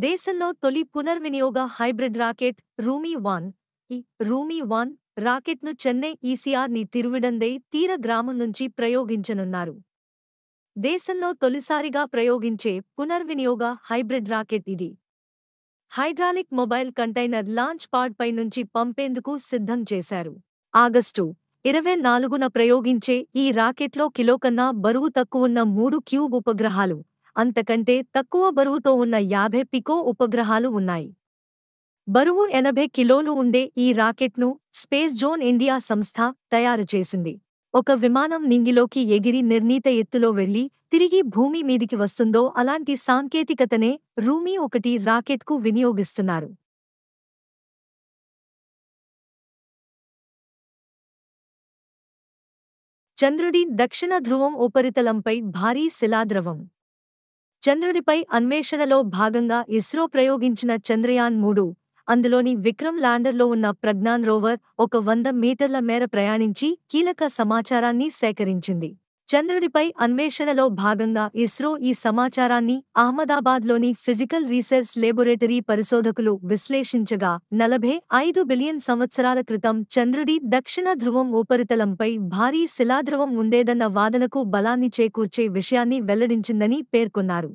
దేశంలో తొలి పునర్వినియోగ hybrid rocket రూమీ-1 ఈ రూమీ-1 రాకెట్ను చెన్నై ఈసీఆర్‌ని తిరువిడందై తీర గ్రామం నుంచి ప్రయోగించనున్నారు. దేశంలో తొలిసారిగా ప్రయోగించే పునర్వినియోగ హైబ్రిడ్ రాకెట్ ఇది. హైడ్రాలిక్ మొబైల్ కంటైనర్ లాంచ్ పాడ్ పై నుంచి పంపేందుకు సిద్ధం చేశారు. ఆగస్టు 24న ప్రయోగించే ఈ రాకెట్లో కిలో కన్నా బరువు తక్కువున్న 3 క్యూబ్ ఉపగ్రహాలు, అంతకంటే తక్కువ బరువుతో ఉన్న 50 పికో ఉపగ్రహాలు ఉన్నాయి. బరువు 80 కిలోలు ఉండే ఈ రాకెట్ను స్పేస్ జోన్ ఇండియా సంస్థ తయారు చేసింది. ఒక విమానం నింగిలోకి ఎగిరి నిర్ణీత ఎత్తులో వెళ్లి తిరిగి భూమి మీదికి వస్తుందో అలాంటి సాంకేతికతనే రూమీ-1 రాకెట్కు వినియోగిస్తున్నారు. చంద్రుడి దక్షిణ ధ్రువం ఉపరితలంపై భారీ శిలాద్రవం. చంద్రుడిపై అన్వేషణలో భాగంగా ఇస్రో ప్రయోగించిన చంద్రయాన్-3, అందులోని విక్రమ్ ల్యాండర్లో ఉన్న ప్రజ్ఞాన్ రోవర్ 100 మీటర్ల మేర ప్రయాణించి కీలక సమాచారాన్ని సేకరించింది. చంద్రుడిపై అన్వేషణలో భాగంగా ఇస్రో ఈ సమాచారాన్ని అహ్మదాబాద్లోని ఫిజికల్ రీసెర్చ్ లేబొరేటరీ పరిశోధకులు విశ్లేషించగా 45 బిలియన్ సంవత్సరాల క్రితం చంద్రుడి దక్షిణ ధ్రువం ఉపరితలంపై భారీ శిలాద్రవం ఉండేదన్న వాదనకు బలాన్ని చేకూర్చే విషయాన్ని వెల్లడించిందని పేర్కొన్నారు.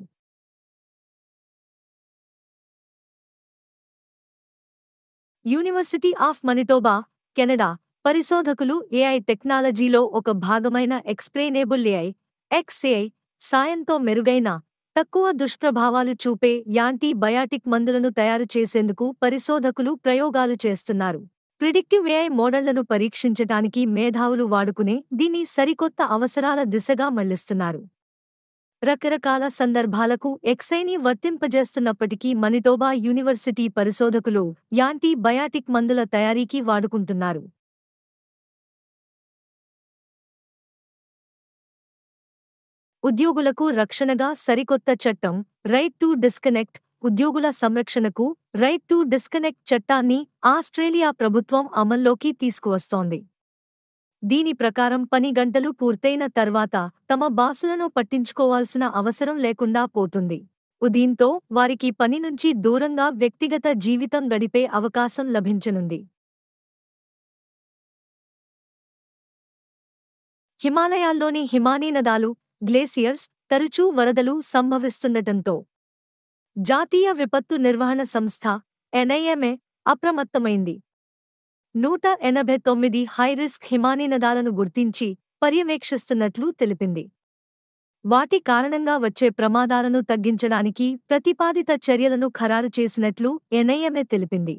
యూనివర్సిటీ ఆఫ్ మనిటోబా, కెనడా పరిశోధకులు ఏఐ టెక్నాలజీలో ఒక భాగమైన ఎక్స్ప్లెయినబుల్ ఏఐ (XAI) సాయంతో మెరుగైన, తక్కువ దుష్ప్రభావాలు చూపే యాంటీబయాటిక్ మందులను తయారు చేసేందుకు పరిశోధకులు ప్రయోగాలు చేస్తున్నారు. ప్రిడిక్టివ్ ఏఐ మోడళ్లను పరీక్షించటానికి మేధావులు వాడుకునే దీన్ని సరికొత్త అవసరాల దిశగా మళ్లిస్తున్నారు. రకరకాల సందర్భాలకు XAIని వర్తింపజేస్తున్నప్పటికీ మనిటోబా యూనివర్సిటీ పరిశోధకులు యాంటీబయాటిక్ మందుల తయారీకి వాడుకుంటున్నారు. ఉద్యోగులకు రక్షణగా సరికొత్త చట్టం రైట్ టు డిస్కనెక్ట్. ఉద్యోగుల సంరక్షణకు రైట్ టు డిస్కనెక్ట్ చట్టాన్ని ఆస్ట్రేలియా ప్రభుత్వం అమల్లోకి తీసుకువస్తోంది. దీని ప్రకారం పని గంటలు పూర్తయిన తర్వాత తమ బాసులను పట్టించుకోవాల్సిన అవసరం లేకుండా పోతుంది. దీంతో వారికి పని నుంచి దూరంగా వ్యక్తిగత జీవితం గడిపే అవకాశం లభించనుంది. హిమాలయాల్లోని హిమానీనదాలు, గ్లేసియర్స్ తరచూ వరదలు సంభవిస్తుండటంతో జాతీయ విపత్తు నిర్వహణ సంస్థ NIMA అప్రమత్తమైంది. 189 హైరిస్క్ హిమానీనదాలను గుర్తించి పర్యవేక్షిస్తున్నట్లు తెలిపింది. వాటి కారణంగా వచ్చే ప్రమాదాలను తగ్గించడానికి ప్రతిపాదిత చర్యలను ఖరారు చేసినట్లు NIMA తెలిపింది.